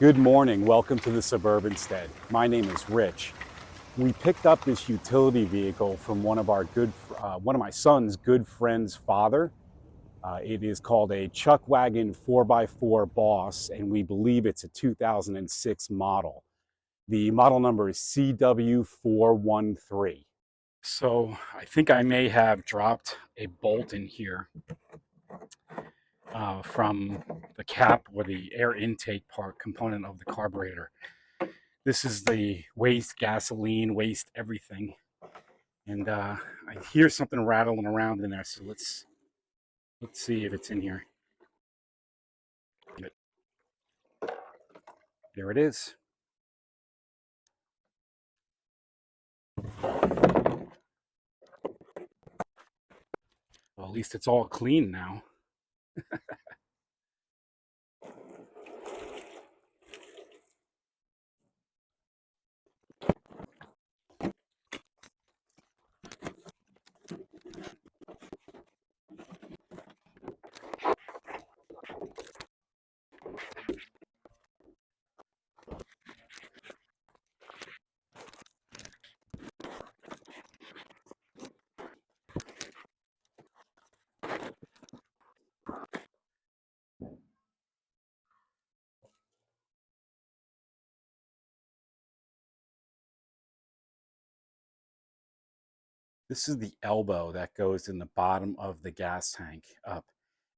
Good morning. Welcome to the Suburban Stead. My name is Rich. We picked up this utility vehicle from one of my son's good friend's father. It is called a Chuck Wagon 4x4 Boss, and we believe it's a 2006 model. The model number is CW413. So I think I may have dropped a bolt in here from the cap or the air intake part component of the carburetor. This is the waste gasoline, waste everything. And I hear something rattling around in there, so let's see if it's in here. There it is. Well, at least it's all clean now. This is the elbow that goes in the bottom of the gas tank up.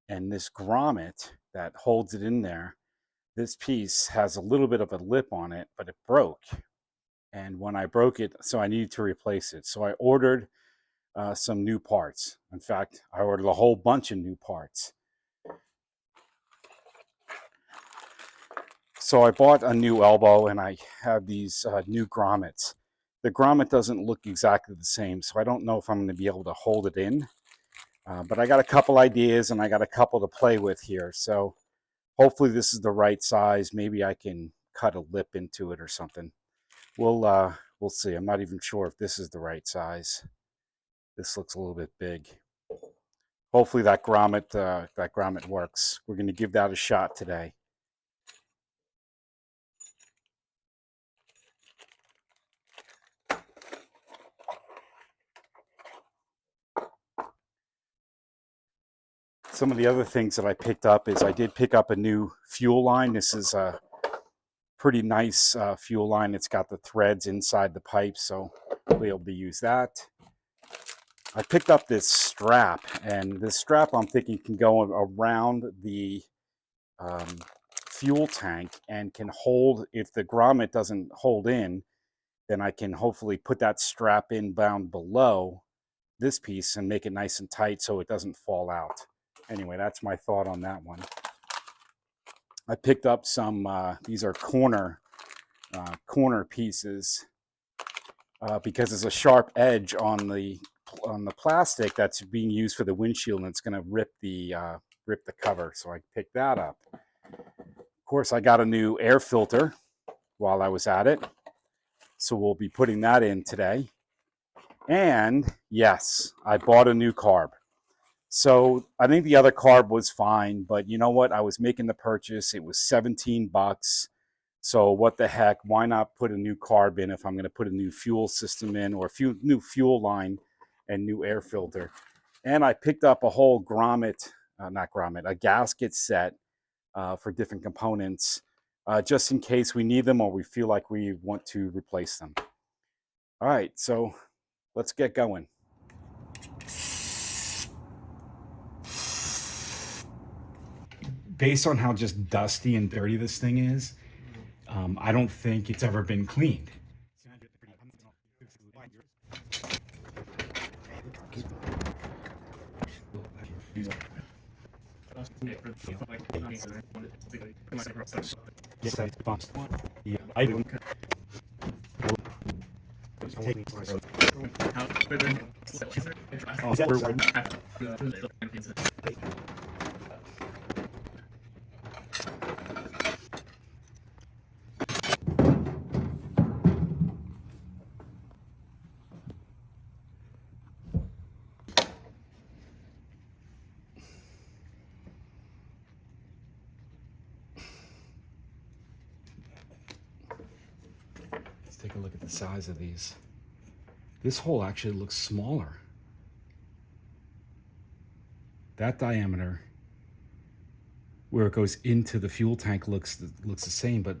And this grommet that holds it in there, this piece has a little bit of a lip on it, but it broke. And when I broke it, so I needed to replace it. So I ordered some new parts. In fact, I ordered a whole bunch of new parts. So I bought a new elbow and I have these new grommets. The grommet doesn't look exactly the same, so I don't know if I'm going to be able to hold it in. But I got a couple ideas and I got a couple to play with here. So hopefully this is the right size. Maybe I can cut a lip into it or something. We'll see. I'm not even sure if this is the right size. This looks a little bit big. Hopefully that grommet works. We're going to give that a shot today. Some of the other things that I picked up is I did pick up a new fuel line. This is a pretty nice fuel line. It's got the threads inside the pipe, so I'll be able to use that. I picked up this strap, and this strap I'm thinking can go around the fuel tank and can hold, if the grommet doesn't hold in, then I can hopefully put that strap in down below this piece and make it nice and tight so it doesn't fall out. Anyway, that's my thought on that one. I picked up some, these are corner pieces because there's a sharp edge on the plastic that's being used for the windshield, and it's going to rip the cover. So I picked that up. Of course, I got a new air filter while I was at it, so we'll be putting that in today. And yes, I bought a new carb. So I think the other carb was fine, but you know what? I was making the purchase. It was $17. So what the heck? Why not put a new carb in if I'm going to put a new fuel system in, or a new fuel line and new air filter? And I picked up a whole a gasket set for different components, just in case we need them or we feel like we want to replace them. All right, so let's get going. Based on how just dusty and dirty this thing is, I don't think it's ever been cleaned. take a look at the size of these. This hole actually looks smaller. That diameter where it goes into the fuel tank looks the same, but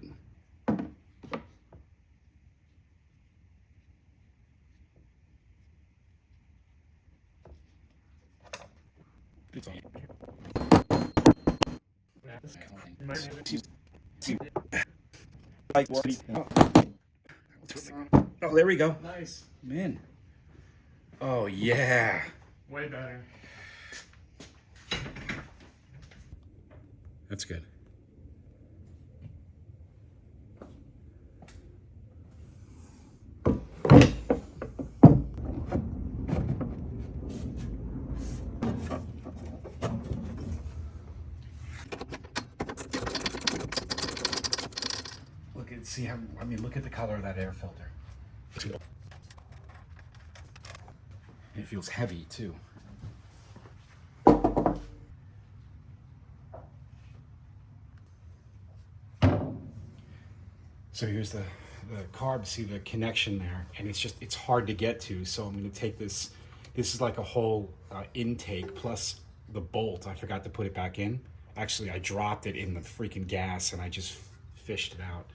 oh, there we go. Nice. Man. Oh yeah. Way better. That's good. Look at, see how, I mean, look at the color of that air filter. It feels heavy too. So here's the carb, see the connection there, and it's hard to get to, so I'm going to take this is like a whole intake plus the bolt. I forgot to put it back in. Actually, I dropped it in the freaking gas and I just fished it out.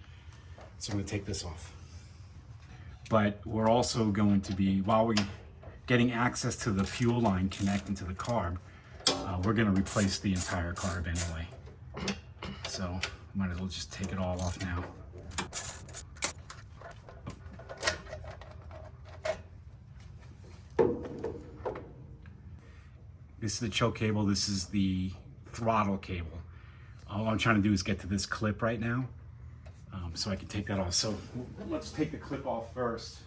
So I'm going to take this off. But we're also going to be, while we're getting access to the fuel line connecting to the carb, we're going to replace the entire carb anyway. So might as well just take it all off now. This is the choke cable, this is the throttle cable. All I'm trying to do is get to this clip right now, so I can take that off. So let's take the clip off first.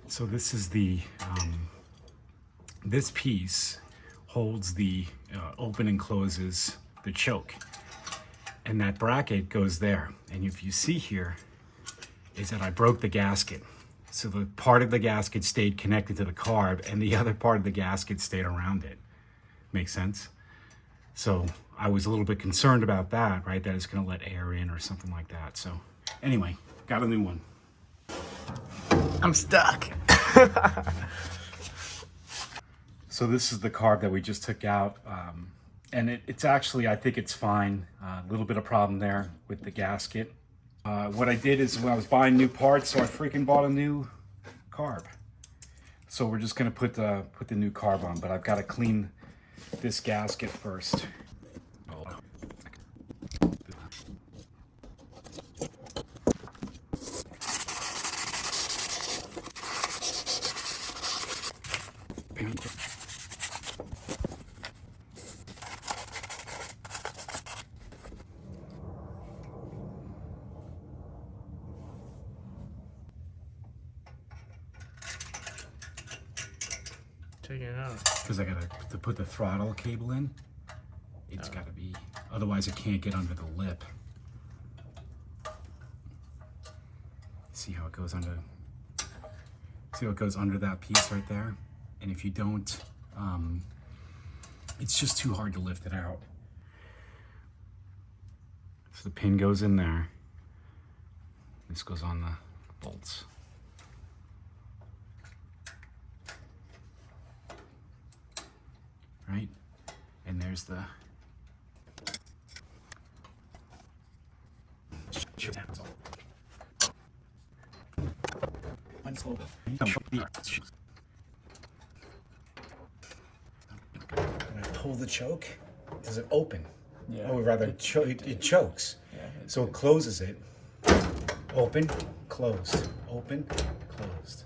So this is the, this piece holds the, open and closes the choke. And that bracket goes there. And if you see here, is that I broke the gasket. So the part of the gasket stayed connected to the carb and the other part of the gasket stayed around it. Make sense? So I was a little bit concerned about that, right? That it's gonna let air in or something like that. So anyway, got a new one. I'm stuck. So this is the carb that we just took out. And it's actually, I think it's fine. A little bit of problem there with the gasket. What I did is when I was buying new parts, so I freaking bought a new carb. So we're just gonna put the new carb on, but I've got to clean this gasket first. Taking it out. Because I gotta to put the throttle cable in. It's gotta be, otherwise it can't get under the lip. See how it goes under, see how it goes under that piece right there? And if you don't, it's just too hard to lift it out. So the pin goes in there. This goes on the bolts. Right? And there's the when I pull the choke, does it open? Yeah. Or rather, it chokes. Yeah, so it closes it. Open, closed. Open, closed.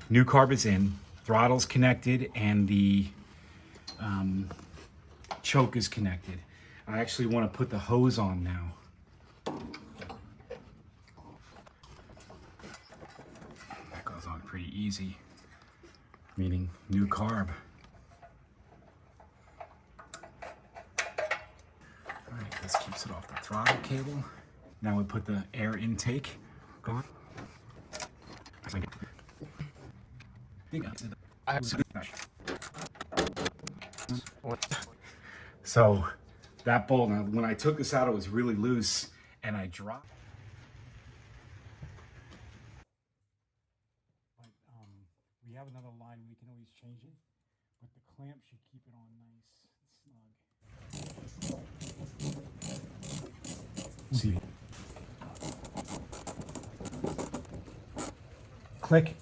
New carb is in. Throttle's connected and the choke is connected. I actually want to put the hose on now. That goes on pretty easy, meaning new carb. throttle cable. Now we put the air intake on. So that bolt, now when I took this out, it was really loose, and I dropped. But we have another line, we can always change it, but the clamp should keep it on nice and snug. See. Click.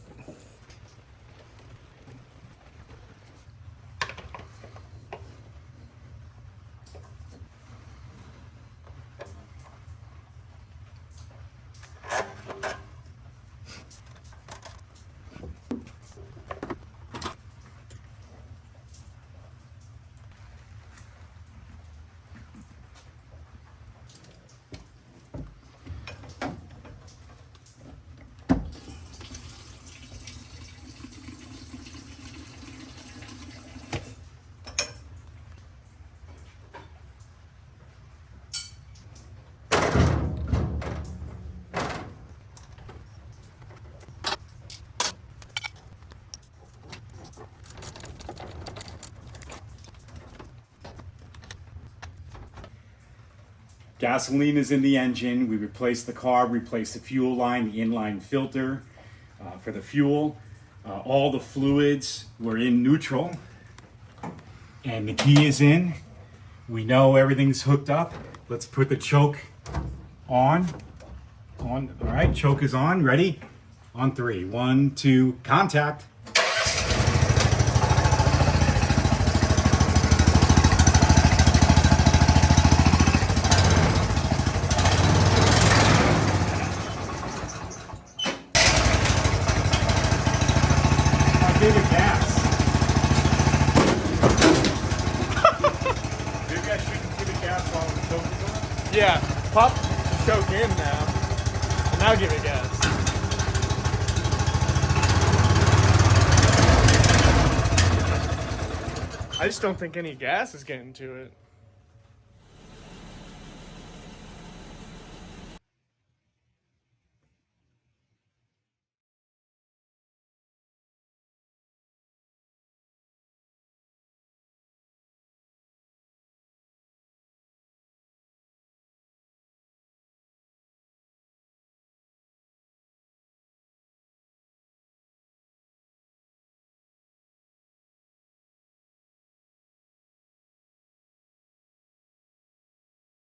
Gasoline is in the engine. We replaced the carb, replaced the fuel line, the inline filter for the fuel. All the fluids were in neutral. And the key is in. We know everything's hooked up. Let's put the choke on. All right, choke is on. Ready? On 3. 1, 2, contact. Give it gas. Maybe I shouldn't give it gas while the choke is on. Yeah, pop the choke in now. And now give it gas. I just don't think any gas is getting to it.